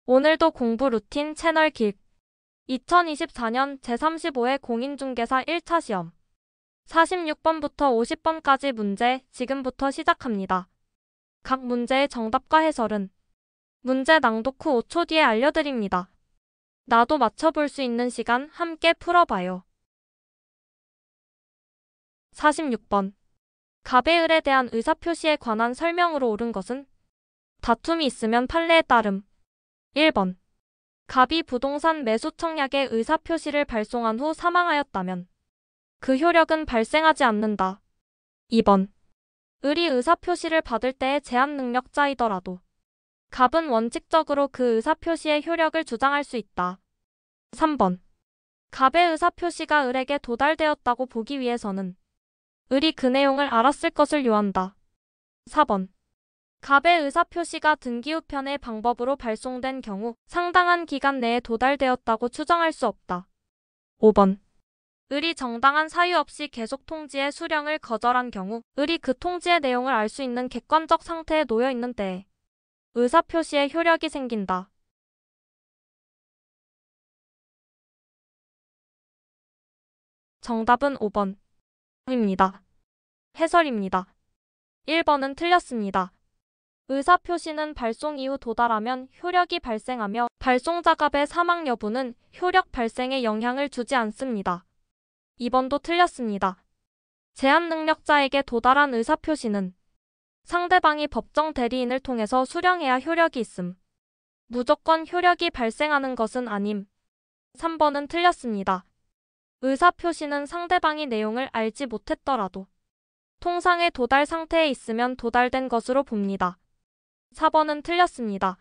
오늘도 공부 루틴 채널 길. 2024년 제35회 공인중개사 1차 시험. 46번부터 50번까지 문제 지금부터 시작합니다. 각 문제의 정답과 해설은 문제 낭독 후 5초 뒤에 알려드립니다. 나도 맞춰볼 수 있는 시간 함께 풀어봐요. 46번. 갑의 을에 대한 의사표시에 관한 설명으로 옳은 것은? 다툼이 있으면 판례에 따름. 1번. 갑이 부동산 매수 청약의 의사표시를 발송한 후 사망하였다면 그 효력은 발생하지 않는다. 2번. 을이 의사표시를 받을 때의 제한 능력자이더라도 갑은 원칙적으로 그 의사표시의 효력을 주장할 수 있다. 3번. 갑의 의사표시가 을에게 도달되었다고 보기 위해서는 을이 그 내용을 알았을 것을 요한다. 4번. 갑의 의사표시가 등기 우편의 방법으로 발송된 경우 상당한 기간 내에 도달되었다고 추정할 수 없다. 5번. 을이 정당한 사유 없이 계속 통지의 수령을 거절한 경우 을이 그 통지의 내용을 알 수 있는 객관적 상태에 놓여 있는 때에 의사표시의 효력이 생긴다. 정답은 5번. 입니다. 해설입니다. 1번은 틀렸습니다. 의사표시는 발송 이후 도달하면 효력이 발생하며 발송자 갑의 사망 여부는 효력 발생에 영향을 주지 않습니다. 2번도 틀렸습니다. 제한 능력자에게 도달한 의사표시는 상대방이 법정 대리인을 통해서 수령해야 효력이 있음. 무조건 효력이 발생하는 것은 아님. 3번은 틀렸습니다. 의사표시는 상대방이 내용을 알지 못했더라도 통상의 도달 상태에 있으면 도달된 것으로 봅니다. 4번은 틀렸습니다.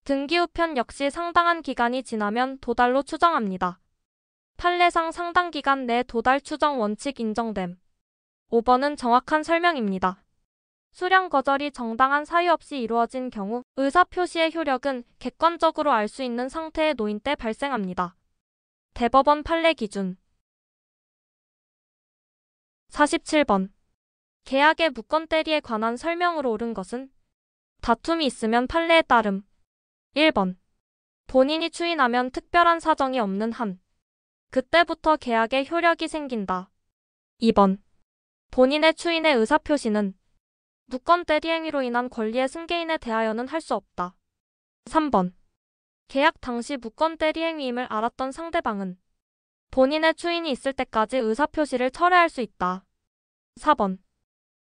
등기 우편 역시 상당한 기간이 지나면 도달로 추정합니다. 판례상 상당 기간 내 도달 추정 원칙 인정됨. 5번은 정확한 설명입니다. 수령 거절이 정당한 사유 없이 이루어진 경우 의사표시의 효력은 객관적으로 알 수 있는 상태에 놓인 때 발생합니다. 대법원 판례 기준. 47번. 계약의 무권 대리에 관한 설명으로 옳은 것은? 다툼이 있으면 판례에 따름. 1번. 본인이 추인하면 특별한 사정이 없는 한 그때부터 계약의 효력이 생긴다. 2번. 본인의 추인의 의사표시는 무권 대리 행위로 인한 권리의 승계인에 대하여는 할 수 없다. 3번. 계약 당시 무권 대리 행위임을 알았던 상대방은 본인의 추인이 있을 때까지 의사표시를 철회할 수 있다. 4번.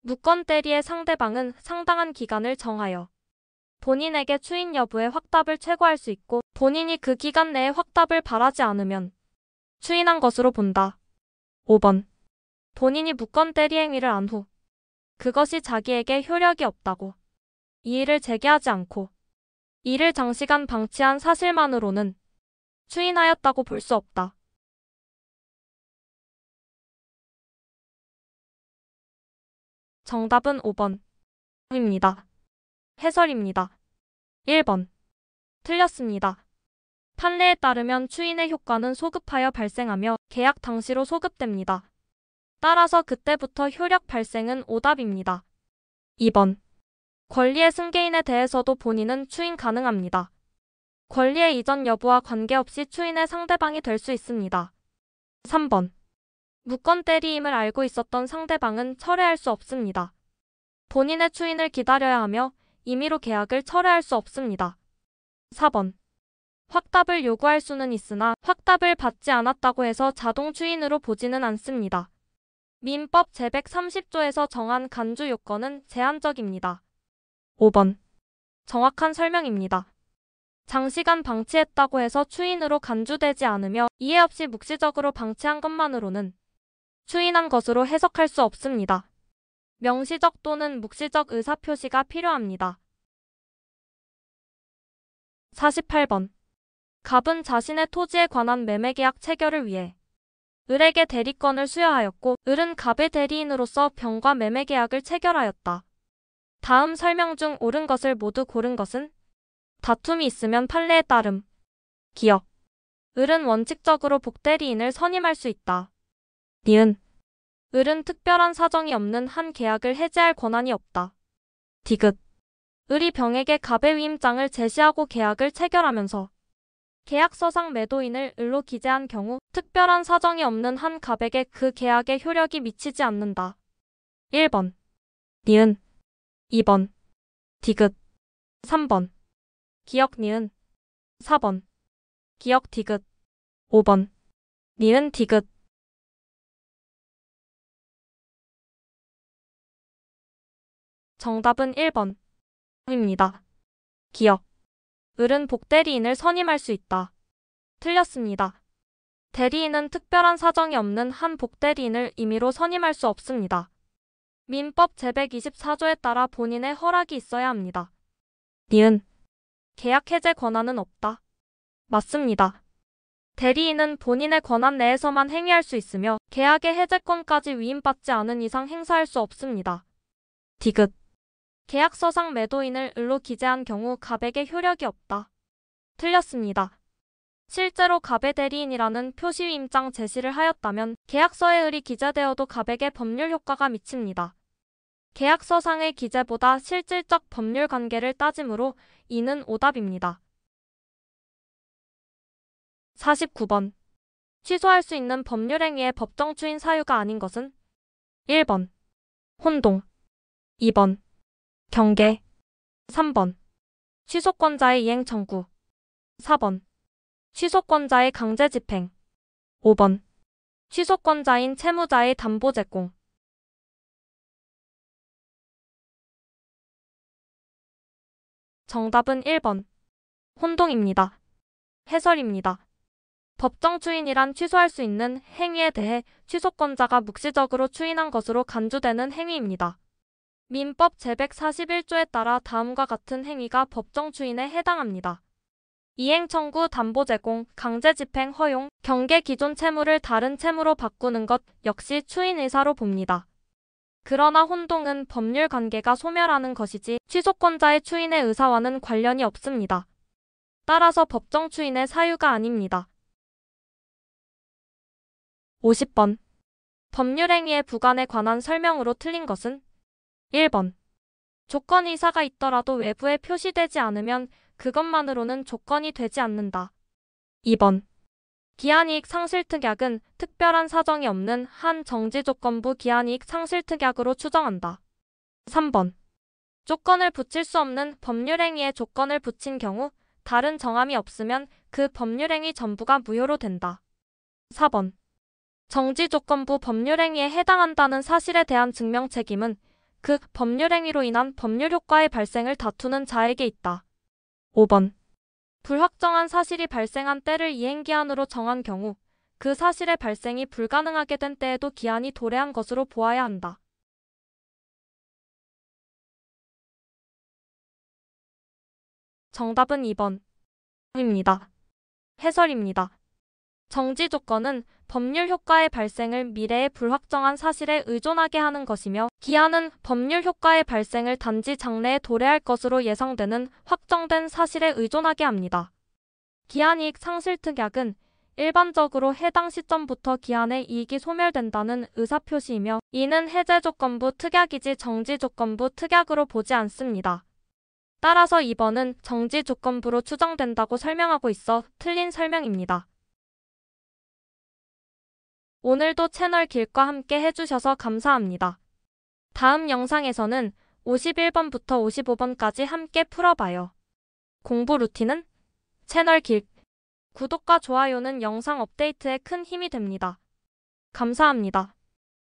무권 대리의 상대방은 상당한 기간을 정하여 본인에게 추인 여부의 확답을 최고할 수 있고 본인이 그 기간 내에 확답을 바라지 않으면 추인한 것으로 본다. 5번. 본인이 무권 대리 행위를 안 후 그것이 자기에게 효력이 없다고 이의를 제기하지 않고 이를 장시간 방치한 사실만으로는 추인하였다고 볼 수 없다. 정답은 5번. 입니다. 해설입니다. 1번. 틀렸습니다. 판례에 따르면 추인의 효과는 소급하여 발생하며 계약 당시로 소급됩니다. 따라서 그때부터 효력 발생은 오답입니다. 2번. 권리의 승계인에 대해서도 본인은 추인 가능합니다. 권리의 이전 여부와 관계없이 추인의 상대방이 될 수 있습니다. 3번. 무권 대리임을 알고 있었던 상대방은 철회할 수 없습니다. 본인의 추인을 기다려야 하며 임의로 계약을 철회할 수 없습니다. 4번. 확답을 요구할 수는 있으나 확답을 받지 않았다고 해서 자동 추인으로 보지는 않습니다. 민법 제130조에서 정한 간주 요건은 제한적입니다. 5번. 정확한 설명입니다. 장시간 방치했다고 해서 추인으로 간주되지 않으며 이해 없이 묵시적으로 방치한 것만으로는 추인한 것으로 해석할 수 없습니다. 명시적 또는 묵시적 의사표시가 필요합니다. 48번. 갑은 자신의 토지에 관한 매매계약 체결을 위해 을에게 대리권을 수여하였고 을은 갑의 대리인으로서 병과 매매계약을 체결하였다. 다음 설명 중 옳은 것을 모두 고른 것은? 다툼이 있으면 판례에 따름. 기억. 을은 원칙적으로 복대리인을 선임할 수 있다. 니은. 을은 특별한 사정이 없는 한 계약을 해지할 권한이 없다. 디귿. 을이 병에게 갑의 위임장을 제시하고 계약을 체결하면서 계약서상 매도인을 을로 기재한 경우 특별한 사정이 없는 한 갑에게 그 계약의 효력이 미치지 않는다. 1번 니은 2번 디귿 3번 기역 니은 4번 기역 디귿 5번 니은 디귿 정답은 1번 입니다. 기역 을은 복대리인을 선임할 수 있다. 틀렸습니다. 대리인은 특별한 사정이 없는 한 복대리인을 임의로 선임할 수 없습니다. 민법 제124조에 따라 본인의 허락이 있어야 합니다. 니은 계약 해제 권한은 없다. 맞습니다. 대리인은 본인의 권한 내에서만 행위할 수 있으며 계약의 해제권까지 위임받지 않은 이상 행사할 수 없습니다. 디귿 계약서상 매도인을 을로 기재한 경우 갑에게 효력이 없다. 틀렸습니다. 실제로 갑의 대리인이라는 표시위임장 제시를 하였다면 계약서에 을이 기재되어도 갑에게 법률 효과가 미칩니다. 계약서상의 기재보다 실질적 법률 관계를 따지므로 이는 오답입니다. 49번. 취소할 수 있는 법률행위의 법정 추인 사유가 아닌 것은 1번 혼동 2번 경계 3번 취소권자의 이행 청구 4번 취소권자의 강제 집행 5번 취소권자인 채무자의 담보 제공 정답은 1번 혼동입니다. 해설입니다. 법정 추인이란 취소할 수 있는 행위에 대해 취소권자가 묵시적으로 추인한 것으로 간주되는 행위입니다. 민법 제141조에 따라 다음과 같은 행위가 법정 추인에 해당합니다. 이행 청구, 담보 제공, 강제 집행 허용, 경계 기존 채무를 다른 채무로 바꾸는 것 역시 추인 의사로 봅니다. 그러나 혼동은 법률 관계가 소멸하는 것이지 취소권자의 추인의 의사와는 관련이 없습니다. 따라서 법정 추인의 사유가 아닙니다. 50번. 법률행위의 부관에 관한 설명으로 틀린 것은 1번. 조건이사가 있더라도 외부에 표시되지 않으면 그것만으로는 조건이 되지 않는다. 2번. 기한이익 상실특약은 특별한 사정이 없는 한 정지조건부 기한이익 상실특약으로 추정한다. 3번. 조건을 붙일 수 없는 법률행위에 조건을 붙인 경우 다른 정함이 없으면 그 법률행위 전부가 무효로 된다. 4번. 정지조건부 법률행위에 해당한다는 사실에 대한 증명 책임은 그 법률행위로 인한 법률효과의 발생을 다투는 자에게 있다. 5번. 불확정한 사실이 발생한 때를 이행기한으로 정한 경우 그 사실의 발생이 불가능하게 된 때에도 기한이 도래한 것으로 보아야 한다. 정답은 2번 입니다. 해설입니다. 정지 조건은 법률 효과의 발생을 미래의 불확정한 사실에 의존하게 하는 것이며 기한은 법률 효과의 발생을 단지 장래에 도래할 것으로 예상되는 확정된 사실에 의존하게 합니다. 기한이익 상실특약은 일반적으로 해당 시점부터 기한의 이익이 소멸된다는 의사표시이며 이는 해제조건부 특약이지 정지조건부 특약으로 보지 않습니다. 따라서 2번은 정지조건부로 추정된다고 설명하고 있어 틀린 설명입니다. 오늘도 채널 길과 함께 해주셔서 감사합니다. 다음 영상에서는 51번부터 55번까지 함께 풀어봐요. 공부 루틴은 채널 길. 구독과 좋아요는 영상 업데이트에 큰 힘이 됩니다. 감사합니다.